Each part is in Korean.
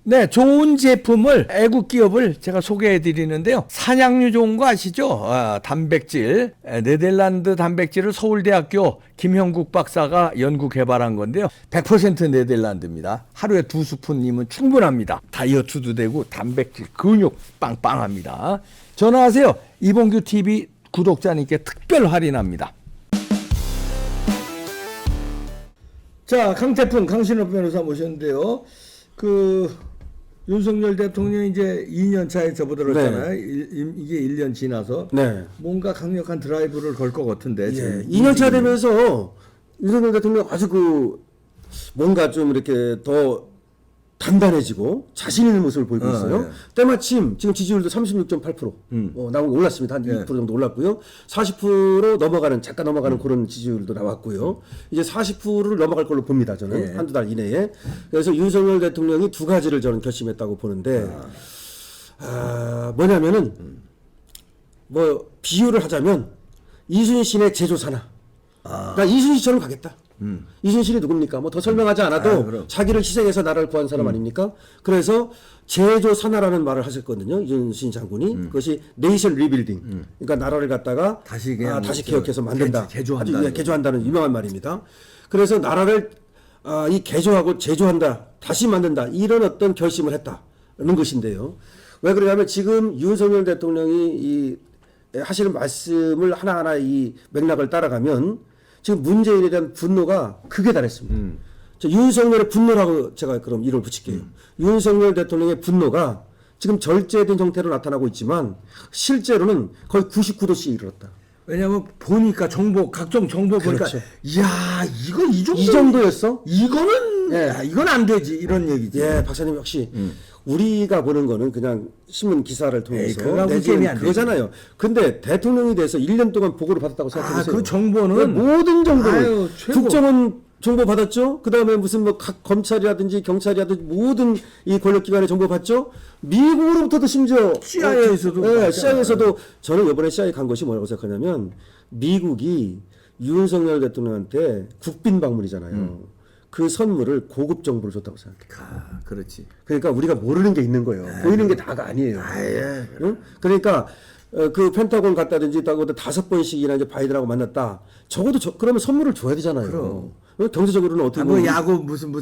네, 좋은 제품을 애국 기업을 제가 소개해 드리는데요. 산양류 좋은 거 아시죠? 단백질, 네덜란드 단백질을 서울대학교 김형국 박사가 연구 개발한 건데요. 100% 네덜란드입니다. 하루에 2스푼이면 충분합니다. 다이어트도 되고 단백질, 근육 빵빵합니다. 전화하세요. 이봉규 TV 구독자님께 특별 할인합니다. 자, 강태풍 강신업 변호사 모셨는데요. 윤석열 대통령이 이제 2년 차에 접어들었잖아요. 네. 이게 1년 지나서. 네. 뭔가 강력한 드라이브를 걸 것 같은데. 예. 2년 차 되면서 윤석열 대통령 아주 뭔가 좀 이렇게 더 단단해지고 자신 있는 모습을 보이고 있어요. 네. 때마침 지금 지지율도 36.8% 나오고 올랐습니다. 한 2% 정도 올랐고요. 40% 넘어가는 잠깐 넘어가는 그런 지지율도 나왔고요. 이제 40%를 넘어갈 걸로 봅니다. 저는 네. 한두 달 이내에. 그래서 윤석열 대통령이 두 가지를 저는 결심했다고 보는데 뭐냐면은 뭐 비유를 하자면 이순신의 제조사나 그러니까 이순신처럼 가겠다. 이순신이 누굽니까? 뭐 더 설명하지 않아도 자기를 희생해서 나라를 구한 사람 아닙니까? 그래서 제조산하라는 말을 하셨거든요. 이순신 장군이. 그것이 네이션 리빌딩. 그러니까 나라를 갖다가 다시 개혁해서 만든다. 개조한다는 유명한 말입니다. 그래서 나라를 이 개조하고 제조한다. 다시 만든다. 이런 어떤 결심을 했다는 것인데요. 왜 그러냐면 지금 윤석열 대통령이 하시는 말씀을 하나하나 이 맥락을 따라가면 지금 문재인에 대한 분노가 극에 달했습니다. 윤석열의 분노라고 제가 그럼 이름을 붙일게요. 윤석열 대통령의 분노가 지금 절제된 형태로 나타나고 있지만 실제로는 거의 99도씨에 이르렀다. 왜냐하면 보니까 각종 정보 보니까 그렇죠. 이야 이거 이 정도였어? 이거는 이건 안 되지 이런 얘기지. 예, 박사님 역시 우리가 보는 거는 그냥 신문 기사를 통해서 내지는 그거잖아요. 근데 대통령이 돼서 1년 동안 보고를 받았다고 생각해보세요. 그 정보는 모든 정보를 국정원 정보 받았죠. 그 다음에 무슨 뭐 각 검찰이라든지 경찰이라든지 모든 이 권력기관의 정보 받죠. 미국으로부터도 심지어 CIA에서도 저는 이번에 CIA 간 것이 뭐라고 생각하냐면 미국이 윤석열 대통령한테 국빈 방문이잖아요. 그 선물을 고급 정보를 줬다고 생각해요. 그렇지. 그러니까 우리가 모르는 게 있는 거예요. 보이는 게 다가 아니에요. 응? 그러니까 그 펜타곤 갔다든지 5번씩이나 이제 바이든하고 만났다. 적어도 그러면 선물을 줘야 되잖아요. 그럼. 경제적으로는 어떻게 보면 야구 무슨 뭐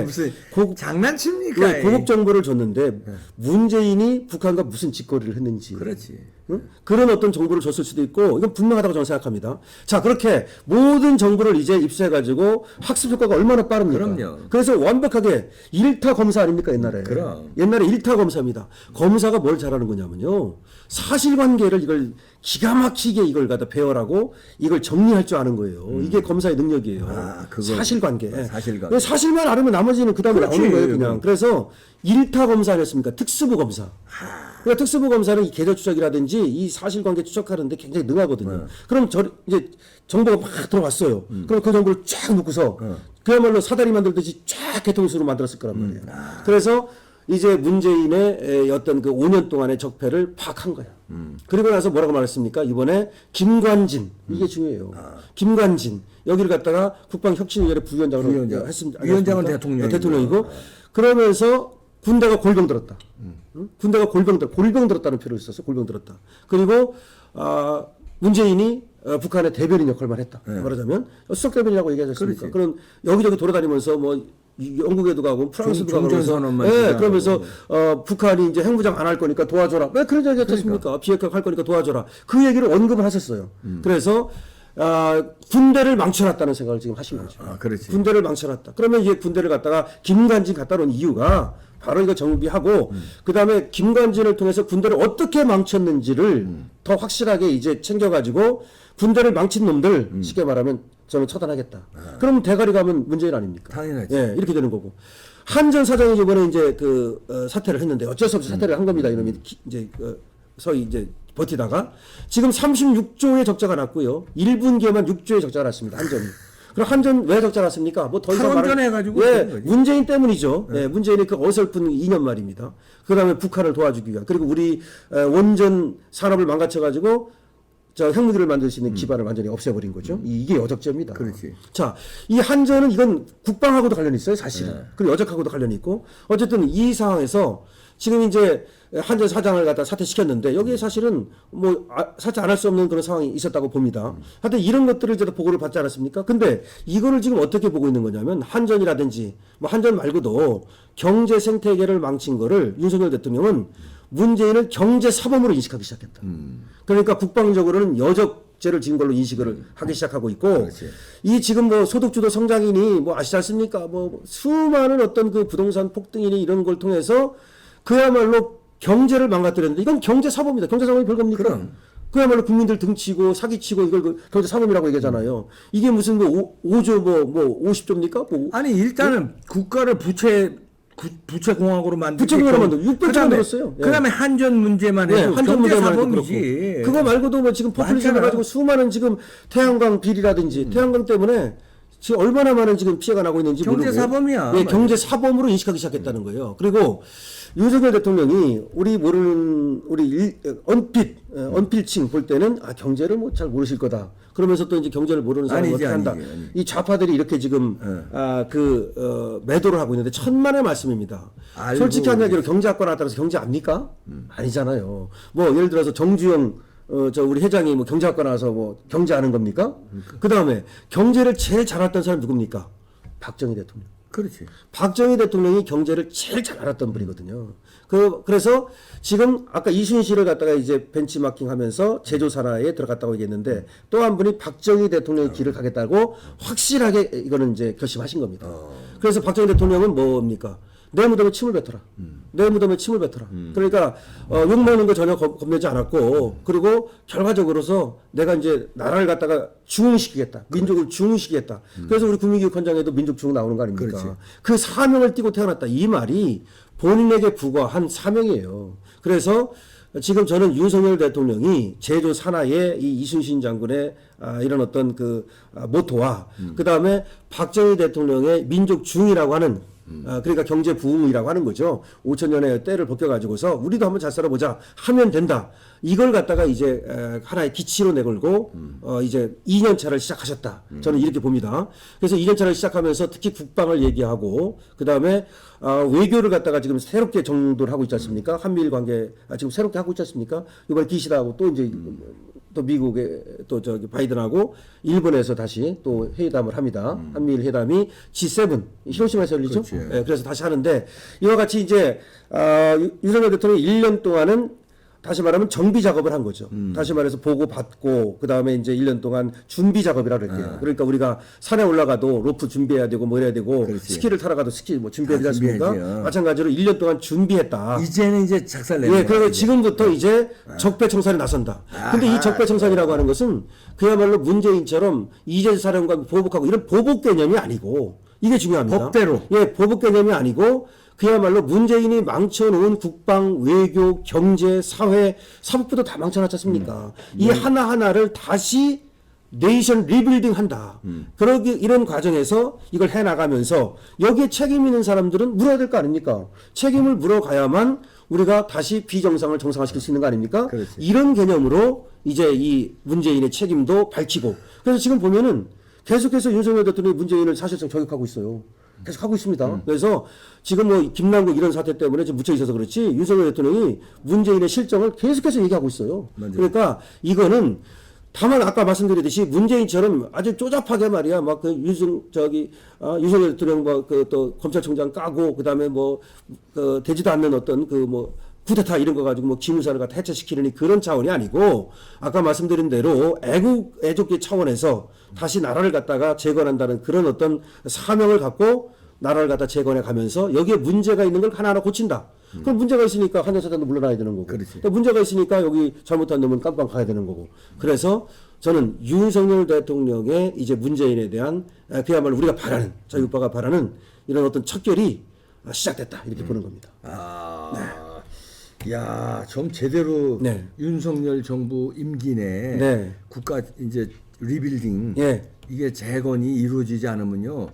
무슨 장난칩니까? 고급 정보를 줬는데 문재인이 북한과 무슨 짓거리를 했는지. 그렇지. 응? 그런 어떤 정보를 줬을 수도 있고 이건 분명하다고 저는 생각합니다. 자, 그렇게 모든 정보를 이제 입수해가지고 학습 효과가 얼마나 빠릅니까? 그럼요. 그래서 완벽하게 1타 검사 아닙니까 옛날에? 그럼. 옛날에 1타 검사입니다. 검사가 뭘 잘하는 거냐면요. 사실관계를 이걸 기가 막히게 이걸 갖다 배열하고 이걸 정리할 줄 아는 거예요. 이게 검사의 능력이에요. 사실관계. 사실만 알으면 나머지는 그 다음에 나오는 거예요, 그냥. 그래서 1타 검사 아니었습니까? 특수부 검사. 그러니까 특수부 검사는 이 계좌 추적이라든지 이 사실관계 추적하는데 굉장히 능하거든요. 그럼 이제 정보가 막 들어왔어요. 그럼 그 정보를 쫙 놓고서 그야말로 사다리 만들듯이 쫙 개통수로 만들었을 거란 말이에요. 그래서 이제 문재인의 어떤 그 5년 동안의 적폐를 파악한 거야. 그리고 나서 뭐라고 말했습니까? 이번에 김관진. 이게 중요해요. 김관진. 여기를 갖다가 국방혁신위원회 부위원장으로 했습니다. 위원장은 대통령이고. 그러면서 군대가 골병 들었다. 군대가 골병 들었다는 표현을 썼어. 골병 들었다. 그리고 문재인이 북한의 대변인 역할만 했다. 말하자면 수석 대변이라고 얘기하셨습니까? 그럼 여기저기 돌아다니면서 뭐 영국에도 가고 프랑스도 가고 그러면서 북한이 이제 핵무장 안 할 거니까 도와줘라. 왜 그런 얘기 했습니까? 비핵화 할 거니까 도와줘라. 그 얘기를 언급을 하셨어요. 그래서 군대를 망쳐놨다는 생각을 지금 하신 거죠. 그렇지. 군대를 망쳐놨다. 그러면 이제 군대를 갖다가 김관진 갖다 놓은 이유가 바로 이거 정비하고 그다음에 김관진을 통해서 군대를 어떻게 망쳤는지를 더 확실하게 이제 챙겨가지고 군대를 망친 놈들 쉽게 말하면 저는 처단하겠다. 그럼 대가리 가면 문재인 아닙니까? 당연하지. 예, 이렇게 되는 거고. 한전 사장이 이번에 이제 사퇴를 했는데 어쩔 수 없이 사퇴를 한 겁니다. 이놈이 이제 서희 이제 버티다가 지금 36조의 적자가 났고요. 1분기에만 6조의 적자가 났습니다. 한전이. 그럼 한전 왜 적자 났습니까? 뭐 더 이상 해가지고 문재인 때문이죠. 문재인의 그 어설픈 2년 말입니다. 그다음에 북한을 도와주기 위한 그리고 우리 원전 산업을 망가쳐가지고 저 핵무기를 만들 수 있는 기반을 완전히 없애버린 거죠. 이게 여적죄입니다. 그렇지. 자, 이 한전은 이건 국방하고도 관련이 있어요, 사실은. 그리고 여적하고도 관련이 있고. 어쨌든 이 상황에서 지금 이제 한전 사장을 갖다 사퇴시켰는데 여기에 사실은 뭐 사퇴 안 할 수 없는 그런 상황이 있었다고 봅니다. 하여튼 이런 것들을 제가 보고를 받지 않았습니까? 근데 이거를 지금 어떻게 보고 있는 거냐면 한전이라든지 뭐 한전 말고도 경제 생태계를 망친 거를 윤석열 대통령은 문재인을 경제 사범으로 인식하기 시작했다. 그러니까 국방적으로는 여적죄를 지은 걸로 인식을 하기 시작하고 있고, 그렇지. 이 지금 뭐 소득주도 성장이니 뭐 아시지 않습니까? 뭐 수많은 어떤 그 부동산 폭등이니 이런 걸 통해서 그야말로 경제를 망가뜨렸는데 이건 경제 사범이다. 경제 사범이 별겁니까? 그럼. 그야말로 국민들 등치고 사기치고 이걸 그 경제 사범이라고 얘기하잖아요. 이게 무슨 뭐 5조 뭐 50조입니까? 뭐 아니 일단은 국가를 부채공화국으로 만들고 부채공화국으로 만들고 600조 들었어요. 예. 그다음에 한전 문제만 해도 한전 경제 문제만 해도 사범이지. 그렇고. 그거 말고도 뭐 지금 포퓰리즘을 많잖아. 가지고 수많은 지금 태양광 비리라든지 태양광 때문에 지금 얼마나 많은 지금 피해가 나고 있는지 경제 모르고 사범이야. 예, 경제 사범으로 인식하기 시작했다는 거예요. 그리고 윤석열 대통령이 우리 모르는 언필칭 볼 때는 경제를 뭐 잘 모르실 거다. 그러면서 또 이제 경제를 모르는 사람을 아니지, 어떻게 한다. 아니지. 이 좌파들이 이렇게 지금 매도를 하고 있는데 천만의 말씀입니다. 알고 솔직히 한 얘기로 경제학과 나왔다고 해서 경제 압니까? 아니잖아요. 뭐 예를 들어서 정주영 저 우리 회장이 뭐 경제학과 나와서 뭐 경제하는 겁니까? 그 다음에 경제를 제일 잘 알았던 사람이 누굽니까? 박정희 대통령. 그렇지. 박정희 대통령이 경제를 제일 잘 알았던 분이거든요. 그래서 지금 아까 이순신 씨를 갖다가 이제 벤치마킹 하면서 제조 산하에 들어갔다고 얘기했는데 또 한 분이 박정희 대통령의 길을 가겠다고 확실하게 이거는 이제 결심하신 겁니다. 그래서 박정희 대통령은 뭡니까? 내 무덤에 침을 뱉어라. 내 무덤에 침을 뱉어라. 그러니까 욕먹는 거 전혀 겁내지 않았고 그리고 결과적으로서 내가 이제 나라를 갖다가 중흥시키겠다. 민족을 중흥시키겠다. 그래서 우리 국민교육헌장에도 민족 중흥 나오는 거 아닙니까? 그렇지. 그 사명을 띠고 태어났다. 이 말이 본인에게 부과한 사명이에요. 그래서 지금 저는 윤석열 대통령이 제조 산하의 이 이순신 장군의 이런 어떤 그 모토와 그 다음에 박정희 대통령의 민족 중이라고 하는 그러니까 경제 부흥이라고 하는 거죠. 5천년의 때를 벗겨가지고서 우리도 한번 잘 살아보자 하면 된다. 이걸 갖다가 이제 하나의 기치로 내걸고 이제 2년차를 시작하셨다. 저는 이렇게 봅니다. 그래서 2년차를 시작하면서 특히 국방을 얘기하고 그 다음에 외교를 갖다가 지금 새롭게 정도를 하고 있지 않습니까? 한미일 관계 지금 새롭게 하고 있지 않습니까? 이번에 기시다하고 또 이제 또 미국의 또 저기 바이든하고 일본에서 다시 또 회담을 합니다. 한미일 회담이 G7 히로시마에서 열리죠. 예, 그래서 다시 하는데 이와 같이 이제 윤석열 대통령이 1년 동안은 다시 말하면 정비 작업을 한 거죠. 다시 말해서 보고 받고 그 다음에 이제 1년 동안 준비 작업이라 그럴게요. 그러니까 우리가 산에 올라가도 로프 준비해야 되고 뭐 해야 되고 그렇지. 스키를 타러 가도 스키 뭐 준비해야 되지 않습니까? 준비해야지. 마찬가지로 1년 동안 준비했다. 이제는 이제 작살 내는 예, 거야. 그리고 지금부터 이제 적폐청산에 나선다. 근데 이 적폐청산이라고 하는 것은 그야말로 문재인처럼 이재수 사령관 보복하고 이런 보복 개념이 아니고 이게 중요합니다. 법대로. 예, 보복 개념이 아니고 그야말로 문재인이 망쳐놓은 국방, 외교, 경제, 사회, 사법부도 다 망쳐놨지 않습니까? 이 하나하나를 다시 네이션 리빌딩 한다. 이런 과정에서 이걸 해나가면서 여기에 책임 있는 사람들은 물어야 될 거 아닙니까? 책임을 물어가야만 우리가 다시 비정상을 정상화시킬 수 있는 거 아닙니까? 그렇지. 이런 개념으로 이제 이 문재인의 책임도 밝히고 그래서 지금 보면은 계속해서 윤석열 대통령이 문재인을 사실상 저격하고 있어요. 계속 하고 있습니다. 그래서 지금 뭐 김남국 이런 사태 때문에 좀 묻혀 있어서 그렇지 윤석열 대통령이 문재인의 실정을 계속해서 얘기하고 있어요. 맞아요. 그러니까 이거는 다만 아까 말씀드렸듯이 문재인처럼 아주 쪼잡하게 말이야 막 그 윤석열 대통령 뭐 그 또 검찰총장 까고 그다음에 뭐 그 되지도 않는 어떤 그 뭐 쿠데타 이런 거 가지고 뭐 기무사를 갖다 해체시키려니 그런 차원이 아니고 아까 말씀드린 대로 애국의 차원에서 다시 나라를 갖다가 재건한다는 그런 어떤 사명을 갖고 나라를 갖다 재건해 가면서 여기에 문제가 있는 걸 하나하나 고친다. 그럼 문제가 있으니까 한전 사장도 물러나야 되는 거고. 그렇지. 또 문제가 있으니까 여기 잘못한 놈은 깜빵 가야 되는 거고. 그래서 저는 윤석열 대통령의 이제 문재인에 대한 그야말로 우리가 바라는 저희 오빠가 바라는 이런 어떤 척결이 시작됐다 이렇게 보는 겁니다. 야, 좀 제대로 네. 윤석열 정부 임기 내 네. 국가 이제 리빌딩 예. 이게 재건이 이루어지지 않으면요.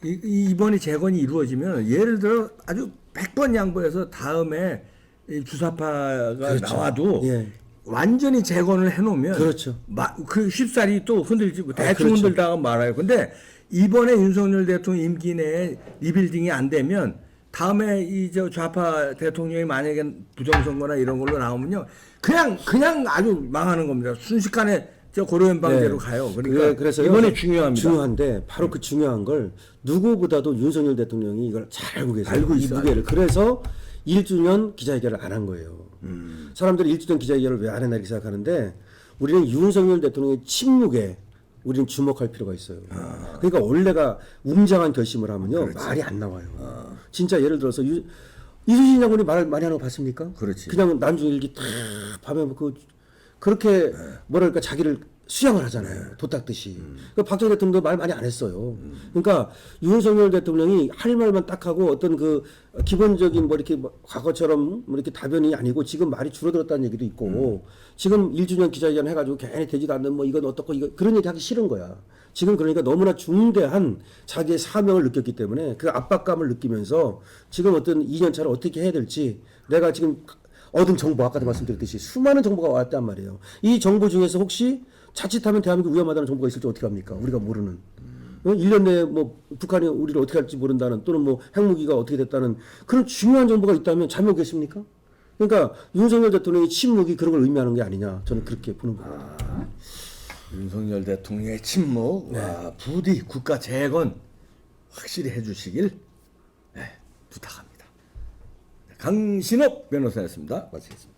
이번에 재건이 이루어지면 예를 들어 아주 100번 양보해서 다음에 이 주사파가 그렇죠. 나와도 예. 완전히 재건을 해놓으면 그렇죠. 그 쉽사리 또 흔들지 대충 그렇죠. 흔들다가 말아요. 근데 이번에 윤석열 대통령 임기 내에 리빌딩이 안 되면 다음에 이 저 좌파 대통령이 만약에 부정선거나 이런 걸로 나오면요 그냥 아주 망하는 겁니다. 순식간에 저 고려연방제로 가요. 그러니까 그래서 이번에 중요합니다. 중요한데 바로 그 중요한 걸 누구보다도 윤석열 대통령이 이걸 잘 알고 계세요. 알고 이 있어요. 무게를. 그래서 1주년 기자회견을 안 한 거예요. 사람들이 1주년 기자회견을 왜 안 했나 이렇게 생각하는데 우리는 윤석열 대통령의 침묵에 우리는 주목할 필요가 있어요. 그러니까 원래가 웅장한 결심을 하면요 말이 안 나와요. 진짜 예를 들어서 이순신 장군이 말 많이 하는 거 봤습니까? 그렇지. 그냥 남중일기 탁 밤에 그렇게 뭐랄까 자기를 수양을 하잖아요. 도 닦듯이. 그 박정희 대통령도 말 많이 안 했어요. 그러니까 윤석열 대통령이 할 말만 딱 하고 어떤 그 기본적인 뭐 이렇게 과거처럼 뭐 이렇게 다변이 아니고 지금 말이 줄어들었다는 얘기도 있고 지금 1주년 기자회견 해가지고 괜히 되지도 않는 뭐 이건 어떻고 이거 그런 얘기 하기 싫은 거야. 지금 그러니까 너무나 중대한 자기의 사명을 느꼈기 때문에 그 압박감을 느끼면서 지금 어떤 2년차를 어떻게 해야 될지 내가 지금 얻은 정보 아까도 말씀드렸듯이 수많은 정보가 왔단 말이에요. 이 정보 중에서 혹시 자칫하면 대한민국 위험하다는 정보가 있을지 어떻게 합니까? 우리가 모르는. 1년 내에 뭐 북한이 우리를 어떻게 할지 모른다는 또는 뭐 핵무기가 어떻게 됐다는 그런 중요한 정보가 있다면 잠이 오겠습니까? 그러니까 윤석열 대통령의 침묵이 그런 걸 의미하는 게 아니냐 저는 그렇게 보는 겁니다. 윤석열 대통령의 침묵, 부디 국가 재건 확실히 해주시길 부탁합니다. 강신업 변호사였습니다. 마치겠습니다.